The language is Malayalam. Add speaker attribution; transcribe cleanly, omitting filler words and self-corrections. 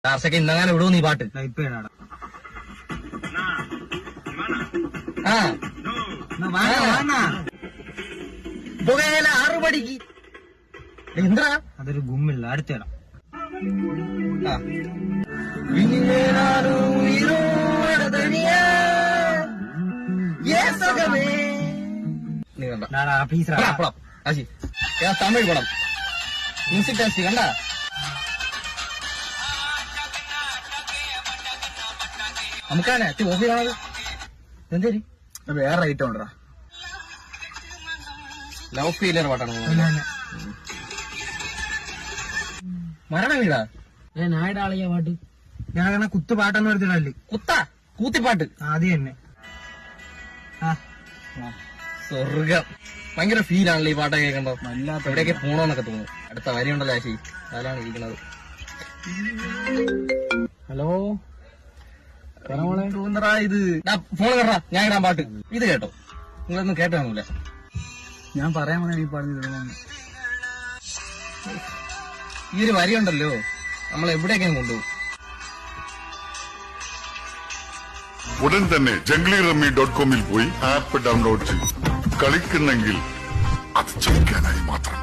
Speaker 1: ചാർച്ചൊക്കെ ഇന്നങ്ങനെ വിടുവോ നീ പാട്ട്? പുകയില 6 മണിക്ക് എന്താ
Speaker 2: അതൊരു ഗുമ്മില്ല. അടുത്തേടാ
Speaker 1: തമിഴ് പടം മ്യൂസിക് ടെസ്റ്റ് കണ്ട നമുക്കാണ് ഓഫി കാണത് എന്തേരി
Speaker 2: വേറെ ഐറ്റം ഉണ്ടോ?
Speaker 1: ലവ് ഫീലർ പാട്ടാണ്. മരണം വീടാ
Speaker 2: നായിടാളിയ പാട്ട് ഞാൻ കുത്തു പാട്ടെന്ന് പറഞ്ഞിട്ടല്ലേ.
Speaker 1: കൂത്തിപ്പാട്ട്
Speaker 2: ആദ്യം തന്നെ
Speaker 1: സ്വർഗം. ഭയങ്കര ഫീലാണല്ലോ ഈ പാട്ടൊക്കെ കേൾക്കുമ്പോ. എവിടെയൊക്കെ പോണോന്നൊക്കെ തോന്നുന്നു. അടുത്ത വരിയുണ്ടല്ലോ ആശി, അതിലാണ് ഇരിക്കുന്നത്.
Speaker 2: ഹലോ
Speaker 1: തോന്നറാ ഇത് ഫോൺ കണ്ടാ ഞാൻ ഇടാൻ പാട്ട് ഇത് കേട്ടോ. നിങ്ങളൊന്നും കേട്ടോ കാണൂല.
Speaker 2: ഞാൻ പറയാൻ വന്ന നീ പറഞ്ഞു.
Speaker 1: ഈ ഒരു വരിയുണ്ടല്ലോ നമ്മൾ എവിടെയൊക്കെ കൊണ്ടുപോകും.
Speaker 3: ഉടൻ തന്നെ junglyrummy.com പോയി ആപ്പ് ഡൗൺലോഡ് ചെയ്യും. കളിക്കുന്നെങ്കിൽ അത് ജയിക്കാനായി മാത്രം.